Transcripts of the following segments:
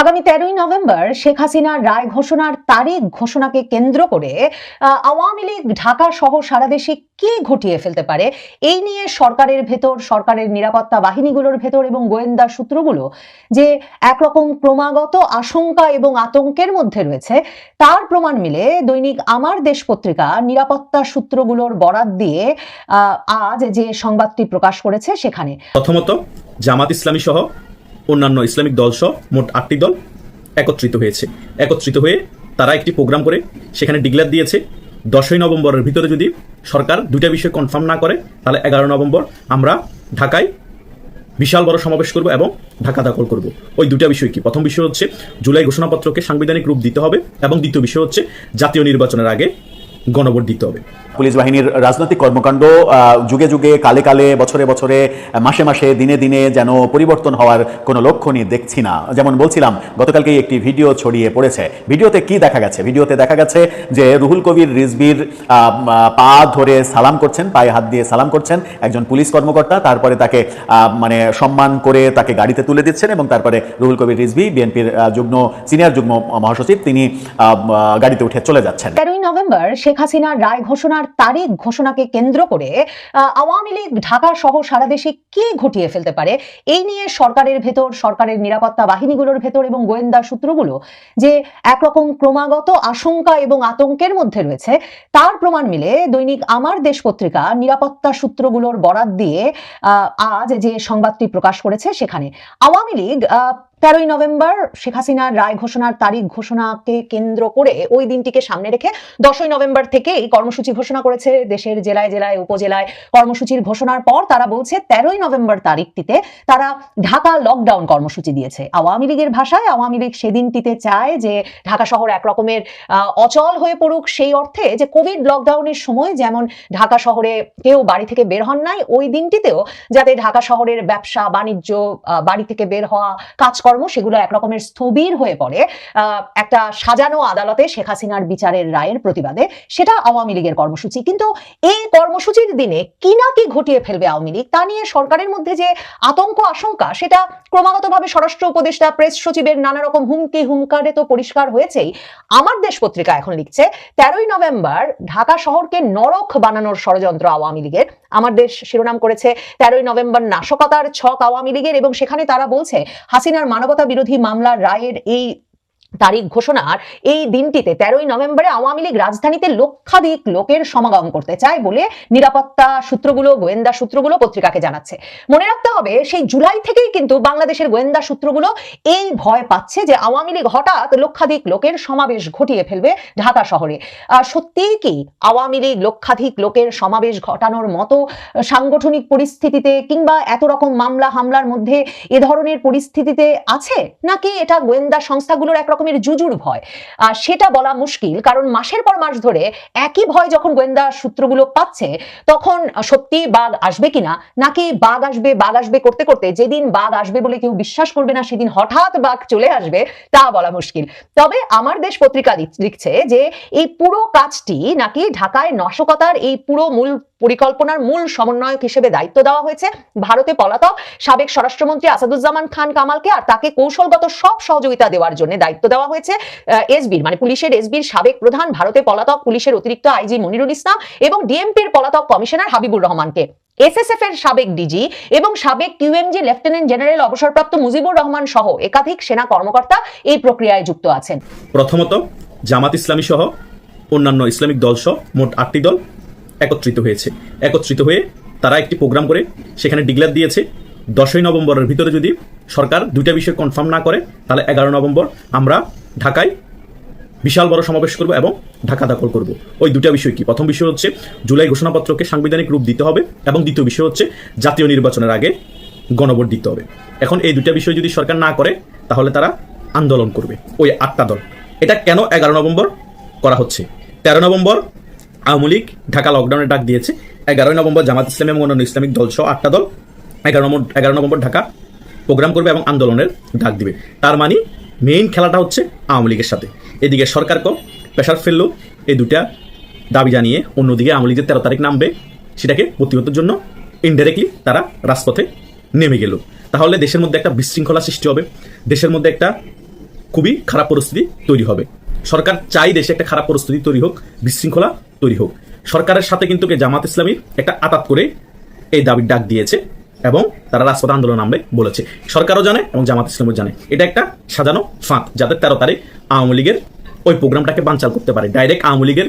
আগামী 13ই নভেম্বর শেখ হাসিনার রায় ঘোষণার তারিখ ঘোষণাকে কেন্দ্র করে আওয়ামী লীগ ঢাকা সহ সারা দেশে কি ঘটিয়ে ফেলতে পারে এই নিয়ে সরকারের ভেতর, সরকারের নিরাপত্তা বাহিনীগুলোর ভেতর এবং গোয়েন্দা সূত্রগুলো যে একরকম ক্রমাগত আশঙ্কা এবং আতঙ্কের মধ্যে রয়েছে তার প্রমাণ মিলে দৈনিক আমার দেশ পত্রিকা নিরাপত্তা সূত্রগুলোর বরাত দিয়ে আজ যে সংবাদটি প্রকাশ করেছে সেখানে প্রথমত জামাত ইসলামী সহ অন্যান্য ইসলামিক দল সহ মোট 8টি দল একত্রিত হয়ে তারা একটি প্রোগ্রাম করে সেখানে ডিক্লেয়ার দিয়েছে 10ই নভেম্বরের ভিতরে যদি সরকার দুইটা বিষয় কনফার্ম না করে তাহলে 11 নভেম্বর আমরা ঢাকায় বিশাল বড় সমাবেশ করব এবং ঢাকা দখল করব। ওই দুটা বিষয় কি? প্রথম বিষয় হচ্ছে জুলাই ঘোষণাপত্রকে সাংবিধানিক রূপ দিতে হবে এবং দ্বিতীয় বিষয় হচ্ছে জাতীয় নির্বাচনের আগে গণভোট দিতে হবে। পুলিশ বাহিনীর রাজনৈতিক কর্মকাণ্ড যুগে যুগে কালে কালে বছরে বছরে মাসে মাসে দিনে দিনে যেন পরিবর্তন হওয়ার কোনো লক্ষণই দেখছি না। যেমন বলছিলাম, গতকালকেই একটি ভিডিও ছড়িয়ে পড়েছে। ভিডিওতে কি দেখা গেছে? ভিডিওতে দেখা গেছে যে রুহুল কবির রিজভির পা ধরে সালাম করছেন, পায়ে হাত দিয়ে সালাম করছেন একজন পুলিশ কর্মকর্তা। তারপরে তাকে সম্মান করে তাকে গাড়িতে তুলে দিচ্ছেন এবং তারপরে রুহুল কবির রিজভি, বিএনপির সিনিয়র যুগ্ম মহাসচিব, তিনি গাড়িতে উঠে চলে যাচ্ছেন। 13ই নভেম্বর শেখ হাসিনার রায় ঘোষণার তারিখ ঘোষণাকে কেন্দ্র করে আওয়ামী লীগ ঢাকা সহ সারা দেশে কি ঘটিয়ে ফেলতে পারে এই নিয়ে সরকারের ভেতর, সরকারের নিরাপত্তা বাহিনীগুলোর ভেতর এবং গোয়েন্দা সূত্রগুলো যে একরকম ক্রমাগত আশঙ্কা এবং আতঙ্কের মধ্যে রয়েছে তার প্রমাণ মিলে দৈনিক আমার দেশ পত্রিকা নিরাপত্তা সূত্রগুলোর বরাত দিয়ে আজ যে সংবাদটি প্রকাশ করেছে সেখানে আওয়ামী লীগ 13ই নভেম্বর শেখ হাসিনার রায় ঘোষণার তারিখ ঘোষণাকে কেন্দ্র করে ওই দিনটিকে সামনে রেখে 10ই নভেম্বর থেকেই কর্মসূচি ঘোষণা করেছে। দেশের জেলায় জেলায় উপজেলায় কর্মসূচির ঘোষণার পর তারা বলছে 13ই নভেম্বর তারিখটিতে তারা ঢাকা লকডাউন কর্মসূচি দিয়েছে। আওয়ামী লীগের ভাষায় আওয়ামী লীগ সেদিনটিতে চায় যে ঢাকা শহর একরকমের অচল হয়ে পড়ুক, সেই অর্থে যে কোভিড লকডাউনের সময় যেমন ঢাকা শহরে কেউ বাড়ি থেকে বের হন নাই, ওই দিনটিতেও যাতে ঢাকা শহরের ব্যবসা বাণিজ্য, বাড়ি থেকে বের হওয়া, কাজকর্ম সেগুলো একরকমের স্থবির হয়ে পড়ে একটা সাজানো আদালতে শেখ হাসিনার বিচারের রায়ের প্রতিবাদে। সেটা আওয়ামী লীগের কর্মসূচি। কিন্তু এই কর্মসূচির দিনে কি না কি ঘটিয়ে ফেলবে আওয়ামী লীগ তা নিয়ে সরকারের মধ্যে যে আতঙ্ক আশঙ্কা সেটা ক্রমাগতভাবে স্বরাষ্ট্র উপদেষ্টা, প্রেস সচিবের নানা রকম হুমকি হুঙ্কারে তো পরিষ্কার হয়েছেই। আমার দেশ পত্রিকা এখন লিখছে 13ই নভেম্বর ঢাকা শহরকে নরক বানানোর ষড়যন্ত্র আওয়ামী লীগের। আমার দেশ শিরোনাম করেছে 13ই নভেম্বর নাশকতার ছক আওয়ামী লীগের এবং সেখানে তারা বলছে হাসিনার মানবতা বিরোধী মামলার রায়ের এই তারিখ ঘোষণার এই দিনটিতে 13ই নভেম্বরে আওয়ামী লীগ রাজধানীতে লক্ষাধিক লোকের সমাগম করতে চায় বলে নিরাপত্তা সূত্রগুলো, গোয়েন্দা সূত্রগুলো পত্রিকাকে জানাচ্ছে। মনে রাখতে হবে সেই জুলাই থেকেই কিন্তু বাংলাদেশের গোয়েন্দা সূত্রগুলো এই ভয় পাচ্ছে যে আওয়ামী লীগ হঠাৎ লক্ষাধিক লোকের সমাবেশ ঘটিয়ে ফেলবে ঢাকা শহরে। সত্যিই কি আওয়ামী লীগ লক্ষাধিক লোকের সমাবেশ ঘটানোর মতো সাংগঠনিক পরিস্থিতিতে কিংবা এত রকম মামলা হামলার মধ্যে এ ধরনের পরিস্থিতিতে আছে, নাকি এটা গোয়েন্দা সংস্থাগুলোর একরকম জুজুর ভয়? সেটা বলা মুশকিল, কারণ মাসের পর মাস ধরে একই ভয় যখন গোয়েন্দা সূত্রগুলো পাচ্ছে তখন সত্যি বাঘ আসবে কিনা, নাকি বাঘ আসবে করতে করতে যেদিন বাঘ আসবে বলে কেউ বিশ্বাস করবে না সেদিন হঠাৎ বাঘ চলে আসবে তা বলা মুশকিল। তবে আমার দেশ পত্রিকা লিখছে যে এই পুরো কাজটি নাকি ঢাকায় নাশকতার এই পুরো মূল পরিকল্পনার মূল সমন্বয়ক হিসেবে দায়িত্ব দেওয়া হয়েছে ভারতে পলাতক সাবেক স্বরাষ্ট্রমন্ত্রী আসাদুজ্জামান খান কামালকে, আর তাকে কৌশলগত সব সহযোগিতা দেওয়ার জন্য দায়িত্ব দেওয়া হয়েছে এসবির মানে পুলিশের এসবির সাবেক প্রধান, ভারতে পলাতক পুলিশের অতিরিক্ত আইজি মনিরুল ইসলাম এবং ডিএমপির পলাতক কমিশনার হাবিবুর রহমানকে। এসএসএফ এর সাবেক ডিজি এবং সাবেক কিউএমজি লেফটেন্যান্ট জেনারেল অবসরপ্রাপ্ত মুজিবুর রহমান সহ একাধিক সেনা কর্মকর্তা এই প্রক্রিয়ায় যুক্ত আছেন। প্রথমত জামাত ইসলামী সহ অন্যান্য ইসলামিক দল সহ মোট 8টি দল একত্রিত হয়ে তারা একটি প্রোগ্রাম করে সেখানে ডিক্লেয়ার দিয়েছে 10ই নভেম্বরের ভিতরে যদি সরকার দুইটা বিষয় কনফার্ম না করে তাহলে 11 নভেম্বর আমরা ঢাকায় বিশাল বড় সমাবেশ করব এবং ঢাকা দখল করব। ওই দুটা বিষয় কি? প্রথম বিষয় হচ্ছে জুলাই ঘোষণাপত্রকে সাংবিধানিক রূপ দিতে হবে এবং দ্বিতীয় বিষয় হচ্ছে জাতীয় নির্বাচনের আগে গণভোট দিতে হবে। এখন এই দুটা বিষয় যদি সরকার না করে তাহলে তারা আন্দোলন করবে, ওই 8টা দল। এটা কেন 11 নভেম্বর করা হচ্ছে? 13 নভেম্বর আওয়ামী লীগ ঢাকা লকডাউনের ডাক দিয়েছে, 11 নভেম্বর জামাত ইসলামী এবং অন্যান্য ইসলামিক দল সহ 8টা দল 11 নভেম্বর ঢাকা প্রোগ্রাম করবে এবং আন্দোলনের ডাক দিবে। তার মানে মেইন খেলাটা হচ্ছে আওয়ামী লীগের সাথে। এদিকে সরকারকে প্রেশার ফেললো এই দুটা দাবি জানিয়ে, অন্যদিকে আওয়ামী লীগের 13 তারিখ নামবে সেটাকে প্রতিহতের জন্য ইনডাইরেক্টলি তারা রাজপথে নেমে গেল। তাহলে দেশের মধ্যে একটা বিশৃঙ্খলা সৃষ্টি হবে, দেশের মধ্যে একটা খুবই খারাপ পরিস্থিতি তৈরি হবে। সরকার চাই দেশে একটা খারাপ পরিস্থিতি তৈরি হোক, বিশৃঙ্খলা তৈরি হোক। সরকারের সাথে কিন্তু জামাত ইসলামীর একটা আতাত করে এই দাবির ডাক দিয়েছে এবং তারা রাজপথ আন্দোলন নামবে বলেছে। সরকারও জানে এবং জামাত ইসলামও জানে এটা একটা সাজানো ফাঁদ, যাতে 13 তারিখ আওয়ামী লীগের ওই প্রোগ্রামটাকে বানচাল করতে পারে। ডাইরেক্ট আওয়ামী লীগের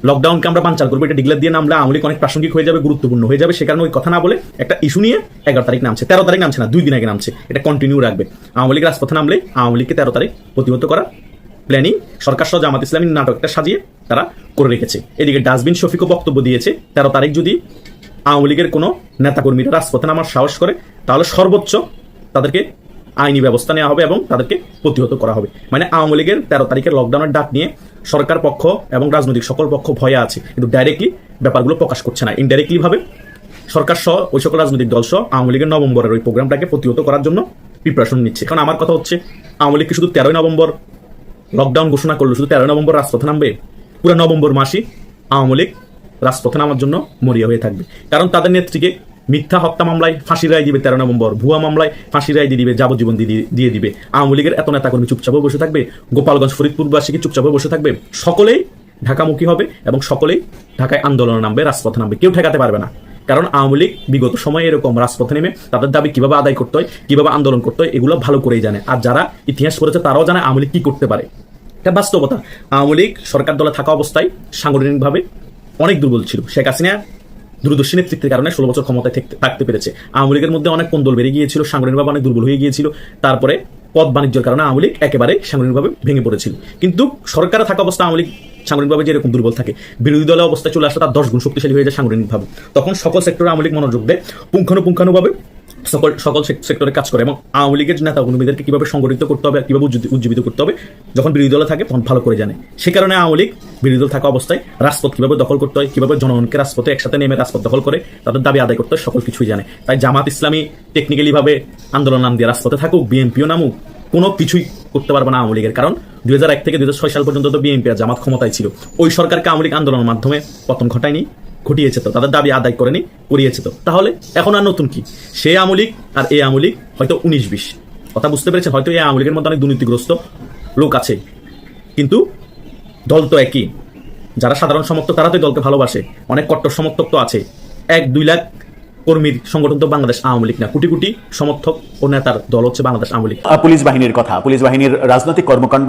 লকডাউনকে আমরা বানচাল করবো, এটা ডিক্লেয়ার দিয়ে নামলে আওয়ামী লীগ অনেক প্রাসঙ্গিক হয়ে যাবে, গুরুত্বপূর্ণ হয়ে যাবে। সে কারণে ওই কথা না বলে একটা ইস্যু নিয়ে 11 তারিখ নামছে, 13 তারিখ নামছে না, 2 দিন আগে নামছে। এটা কন্টিনিউ রাখবে। আওয়ামী লীগ রাজপথে নামলে আওয়ামী লীগকে 13 তারিখ প্রতিহত করা প্ল্যানিং সরকার সহ জামাত ইসলামীর নাটকটা সাজিয়ে তারা করে রেখেছে। এদিকে ডাস্টবিন শফিকও বক্তব্য দিয়েছে 13 তারিখ যদি আওয়ামী লীগের কোনো নেতাকর্মীরা রাজপথে নামার সাহস করে তাহলে সর্বোচ্চ তাদেরকে আইনি ব্যবস্থা নেওয়া হবে এবং তাদেরকে প্রতিহত করা হবে। মানে আওয়ামী লীগের 13 তারিখের লকডাউনের ডাক নিয়ে সরকার পক্ষ এবং রাজনৈতিক সকল পক্ষ ভয়ে আছে, কিন্তু ডাইরেক্টলি ব্যাপারগুলো প্রকাশ করছে না। ইনডাইরেক্টলি ভাবে সরকার সহ ওই সকল রাজনৈতিক দল সহ আওয়ামী লীগের নভেম্বরের ওই প্রোগ্রামটাকে প্রতিহত করার জন্য প্রিপারেশন নিচ্ছে। কারণ আমার কথা হচ্ছে, আওয়ামী লীগকে শুধু 13 নভেম্বর লকডাউন ঘোষণা করলো, শুধু 13 নভেম্বর রাজপথে নামবে? পুরো নভেম্বর মাসই আওয়ামী লীগ রাজপথে নামার জন্য মরিয়া হয়ে থাকবে। কারণ তাদের নেত্রীকে মিথ্যা হত্যা মামলায় ফাঁসির রায় দিবে 13 নভেম্বর, ভুয়া মামলায় ফাঁসির রায় দিয়ে দিবে, যাবজ্জীবন দিয়ে দিবে। আওয়ামী লীগের এত নেতাকর্মী চুপচাপে বসে থাকবে? গোপালগঞ্জ ফরিদপুরবাসী কি চুপচাপে বসে থাকবে? সকলেই ঢাকামুখী হবে এবং সকলেই ঢাকায় আন্দোলনে নামবে, রাজপথে নামবে। কেউ ঠেকাতে পারবে না। কারণ আওয়ামী লীগ বিগত সময়ে এরকম রাজপথে নেমে তাদের দাবি কিভাবে আদায় করতে হয়, কিভাবে আন্দোলন করতে হয়, এগুলো ভালো করেই জানে। আর যারা ইতিহাস পড়েছে তারাও জানে আওয়ামী লীগ কি করতে পারে। এটা বাস্তবতা। আওয়ামী লীগ সরকার দলে থাকা অবস্থায় সাংগঠনিকভাবে অনেক দুর্বল ছিল। শেখ হাসিনা দূরদর্শী নেতৃত্বের কারণে 16 বছর ক্ষমতায় থাকতে পেরেছে। আওয়ামী লীগের মধ্যে অনেক কোন্দল বেড়ে গিয়েছিল, সাংগঠনিকভাবে অনেক দুর্বল হয়ে গিয়েছিল। তারপরে পদ বাণিজ্যের কারণে আওয়ামী লীগ একেবারে সাংগঠনিকভাবে ভেঙে পড়েছিল। কিন্তু সরকারে থাকা অবস্থা আওয়ামী লীগ সাংগঠনিকভাবে যেরকম দুর্বল থাকে, বিরোধী দলের অবস্থায় চলে আসলে তার 10 গুণ শক্তিশালী হয়ে যায় সাংগঠনিকভাবে। তখন সকল সেক্টরে আওয়ামী লীগ মনোযোগ দেয়, পুঙ্খানুপুঙ্খানুভাবে সকল সেক্টরে কাজ করে এবং আওয়ামী লীগের নেতা কর্মীদেরকে কিভাবে সংগঠিত করতে হবে, কিভাবে উজ্জীবিত করতে হবে, যখন বিরোধী দলে থাকে তখন ভালো করে জানে। সে কারণে আওয়ামী লীগ বিরোধী দল থাকা অবস্থায় রাজপথ কিভাবে দখল করতে হয়, কিভাবে জনগণকে রাজপথে একসাথে নেমে রাজপথ দখল করে তাদের দাবি আদায় করতে হয়, সকল কিছুই জানে। তাই জামাত ইসলামী টেকনিক্যালি ভাবে আন্দোলন নাম দিয়ে রাজপথে থাকুক, বিএনপিও নামুক, কোনো কিছুই করতে পারবে না আওয়ামী লীগের। কারণ 2001 থেকে 2006 সাল পর্যন্ত তো বিএনপি আর জামাত ক্ষমতায় ছিল। ওই সরকারকে আওয়ামী লীগ আন্দোলনের মাধ্যমে পতন ঘটিয়েছে তো, তাদের দাবি আদায় করেনি, করিয়েছে তো। তাহলে এখন আর নতুন কি? সে আওয়ামী লীগ আর এই আওয়ামী লীগ হয়তো 19-20 কথা বুঝতে পেরেছেন। হয়তো এই আওয়ামী লীগের মধ্যে অনেক দুর্নীতিগ্রস্ত লোক আছে, কিন্তু দল তো একই। যারা সাধারণ সমর্থক তারা তো দলকে ভালোবাসে। অনেক কট্টর সমর্থক তো আছে। 1-2 লাখ কর্মীর সংগঠন তো বাংলাদেশ আওয়ামী লীগ না, কোটি কোটি সমর্থক ও নেতার দল হচ্ছে বাংলাদেশ আওয়ামী লীগ। পুলিশ বাহিনীর কথা, পুলিশ বাহিনীর রাজনৈতিক কর্মকাণ্ড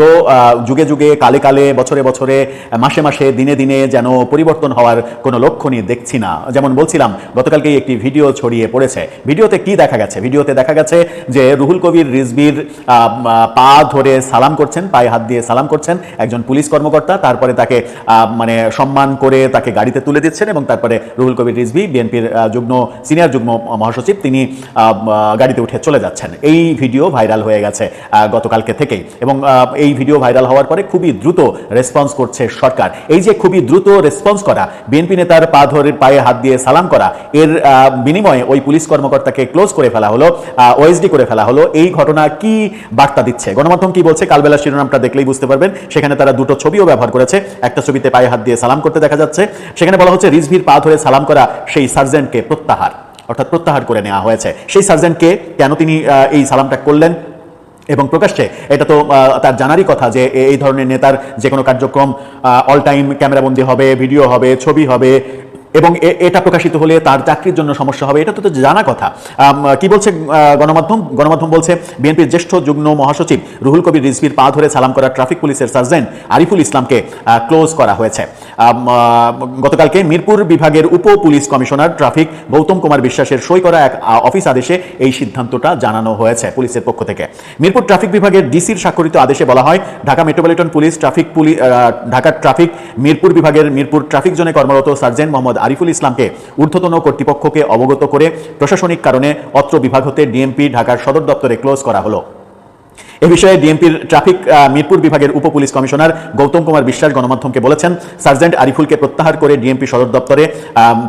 যুগে যুগে, কালে কালে, বছরে বছরে, মাসে মাসে, দিনে দিনে যেন পরিবর্তন হওয়ার কোনো লক্ষণই দেখছি না। যেমন বলছিলাম, গতকালকেই একটি ভিডিও ছড়িয়ে পড়েছে। ভিডিওতে কি দেখা গেছে? ভিডিওতে দেখা গেছে যে রুহুল কবির রিজভীর পা ধরে সালাম করছেন, পায়ে হাত দিয়ে সালাম করছেন একজন পুলিশ কর্মকর্তা। তারপরে তাকে সম্মান করে তাকে গাড়িতে তুলে দিচ্ছেন এবং তারপরে রুহুল কবির রিজভী, বিএনপির সিনিয়র যুগ্ম মহাসচিব, তিনি গাড়িতে উঠে চলে যাচ্ছেন। এই ভিডিও ভাইরাল হয়ে গেছে গতকালকে থেকেই এবং এই ভিডিও ভাইরাল হওয়ার পরে খুবই দ্রুত রেসপন্স করছে সরকার। এই যে খুবই দ্রুত রেসপন্স করা, বিএনপি নেতার পা ধরে পায়ে হাত দিয়ে সালাম করা, এর বিনিময়ে ওই পুলিশ কর্মকর্তাকে ক্লোজ করে ফেলা হলো, ওএসডি করে ফেলা হলো। এই ঘটনা কি বার্তা দিচ্ছে? গণমাধ্যম কি বলছে কালবেলা শিরোনামটা দেখলেই বুঝতে পারবেন। সেখানে তারা দুটো ছবিও ব্যবহার করেছে। একটা ছবিতে পায়ে হাত দিয়ে সালাম করতে দেখা যাচ্ছে, সেখানে বলা হচ্ছে রিজভীর পা ধরে সালাম করা সেই সার্জেন্টকে প্রত্যাহার, অর্থাৎ প্রত্যাহার করে নেওয়া হয়েছে। সেই সার্জেন্টকে কেন তিনি এই সালামটা করলেন এবং প্রকাশ্যে এটা তো তার জানারই কথা যে এই ধরনের নেতার যে কোনো কার্যক্রম অল টাইম ক্যামেরাবন্দি হবে, ভিডিও হবে, ছবি হবে এবং এটা প্রকাশিত হলে তার চাকরির জন্য সমস্যা হবে, এটা তো জানা কথা। কি বলছে গণমাধ্যম বলছে বিএনপির জ্যেষ্ঠ যুগ্ম মহাসচিব রুহুল কবির রিজভীর পা ধরে সালাম করা ট্রাফিক পুলিশের সার্জেন্ট আরিফুল ইসলামকে ক্লোজ করা হয়েছে। গতকালকে মিরপুর বিভাগের উপ police commissioner traffic Gautam Kumar বিশ্বাসের সই করা এক অফিস আদেশে এই সিদ্ধান্তটা জানানো হয়েছে পুলিশের পক্ষ থেকে। মিরপুর ট্রাফিক বিভাগের ডিসির স্বাক্ষরিত আদেশে বলা হয়, Dhaka metropolitan police Dhaka traffic Mirpur বিভাগের মিরপুর ট্রাফিক জোনে কর্মরত সার্জেন্ট মোহাম্মদ আরিফুল ইসলামকে ঊর্ধ্বতন কর্তৃপক্ষকে অবগত করে প্রশাসনিক কারণে অত্র বিভাগ হতে ডিএমপি ঢাকার সদর দপ্তরে ক্লোজ করা হলো। এ বিষয়ে ডিএমপির ট্রাফিক মিরপুর বিভাগের উপ পুলিশ কমিশনার গৌতম কুমার বিশ্বাস গণমাধ্যমকে বলেছেন, সার্জেন্ট আরিফুলকে প্রত্যাহার করে ডিএমপি সদর দপ্তরে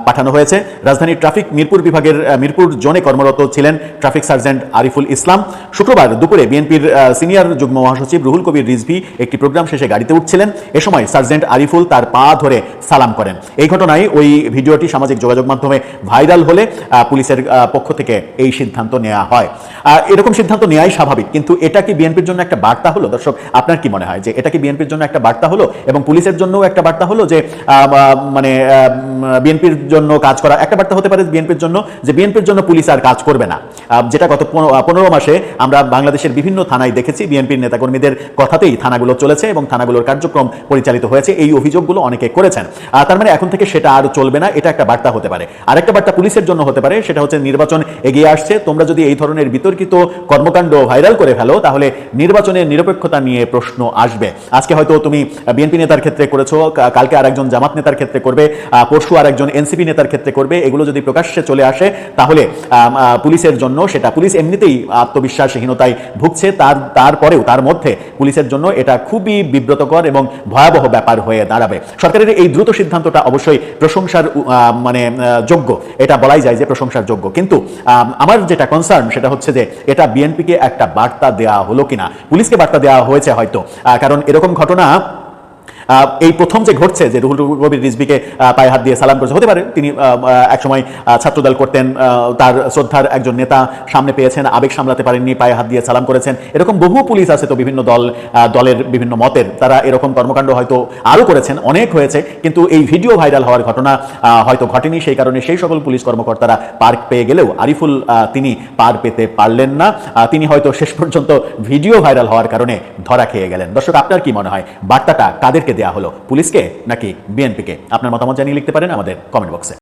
পাঠানো হয়েছে। রাজধানীর ট্রাফিক মিরপুর বিভাগের মিরপুর জোনে কর্মরত ছিলেন ট্রাফিক সার্জেন্ট আরিফুল ইসলাম। শুক্রবার দুপুরে বিএনপির সিনিয়র যুগ্ম মহাসচিব রুহুল কবির রিজভী একটি প্রোগ্রাম শেষে গাড়িতে উঠছিলেন। এ সময় সার্জেন্ট আরিফুল তার পা ধরে সালাম করেন। এই ঘটনায় ওই ভিডিওটি সামাজিক যোগাযোগ মাধ্যমে ভাইরাল হলে পুলিশের পক্ষ থেকে এই সিদ্ধান্ত নেওয়া হয়। এরকম সিদ্ধান্ত নেওয়াই স্বাভাবিক, কিন্তু এটা কি বিএনপির জন্য একটা বার্তা হলো? দর্শক, আপনার কি মনে হয় যে এটা কি বিএনপির জন্য একটা বার্তা হলো এবং পুলিশের জন্যও একটা বার্তা হলো যে মানে বিএনপির জন্য কাজ করা? একটা বার্তা হতে পারে বিএনপির জন্য যে বিএনপির জন্য পুলিশ আর কাজ করবে না, যেটা গত 15 মাসে আমরা বাংলাদেশের বিভিন্ন থানায় দেখেছি। বিএনপির নেতাকর্মীদের কথাতেই থানাগুলো চলেছে এবং থানাগুলোর কার্যক্রম পরিচালিত হয়েছে, এই অভিযোগগুলো অনেকে করেছেন। তার মানে এখন থেকে সেটা আর চলবে না, এটা একটা বার্তা হতে পারে। আরেকটা বার্তা পুলিশের জন্য হতে পারে, সেটা হচ্ছে নির্বাচন এগিয়ে আসছে, তোমরা যদি এই ধরনের বিতর্কিত কর্মকাণ্ড ভাইরাল করে ফেলো তাহলে নির্বাচনের নিরপেক্ষতা নিয়ে প্রশ্ন আসবে। আজকে হয়তো তুমি বিএনপি নেতার ক্ষেত্রে করেছো, কালকে আরেকজন জামাত নেতার ক্ষেত্রে করবে, পরশু আরেকজন এনসিপি নেতার ক্ষেত্রে করবে। এগুলো যদি প্রকাশ্যে চলে আসে তাহলে পুলিশের জন্য, সেটা পুলিশ এমনিতেই আত্মবিশ্বাসহীনতায় ভুগছে, তারপরেও তার মধ্যে পুলিশের জন্য এটা খুবই বিব্রতকর এবং ভয়াবহ ব্যাপার হয়ে দাঁড়াবে। সরকারের এই দ্রুত সিদ্ধান্তটা অবশ্যই প্রশংসার মানে যোগ্য, এটা বলাই যায় যে প্রশংসার যোগ্য। কিন্তু আমার যেটা কনসার্ন সেটা হচ্ছে যে এটা বিএনপিকে একটা বার্তা দেওয়া হলো কিনা। পুলিশকে বার্তা দেওয়া হয়েছে হয়তো, কারণ এরকম ঘটনা এই প্রথম যে ঘটছে যে রুহুল কবির রিজভীকে পায়ে হাত দিয়ে সালাম করেছে, হতে পারে তিনি একসময় ছাত্রদল করতেন, তার শ্রদ্ধার একজন নেতা সামনে পেয়েছেন, আবেগ সামলাতে পারেননি, পায়ে হাত দিয়ে সালাম করেছেন। এরকম বহু পুলিশ আছে তো বিভিন্ন দলের বিভিন্ন মতের, তারা এরকম কর্মকাণ্ড হয়তো আরও করেছেন, অনেক হয়েছে, কিন্তু এই ভিডিও ভাইরাল হওয়ার ঘটনা হয়তো ঘটেনি। সেই কারণে সেই সকল পুলিশ কর্মকর্তারা পার পেয়ে গেলেও আরিফুল তিনি পার পেতে পারলেন না। তিনি হয়তো শেষ পর্যন্ত ভিডিও ভাইরাল হওয়ার কারণে ধরা খেয়ে গেলেন। দর্শক, আপনার কি মনে হয় বার্তাটা কাদেরকে দেয়া হলো, পুলিশকে নাকি বিএনপিকে? আপনার মতামত জানিয়ে লিখতে পারেন আমাদের কমেন্ট বক্সে।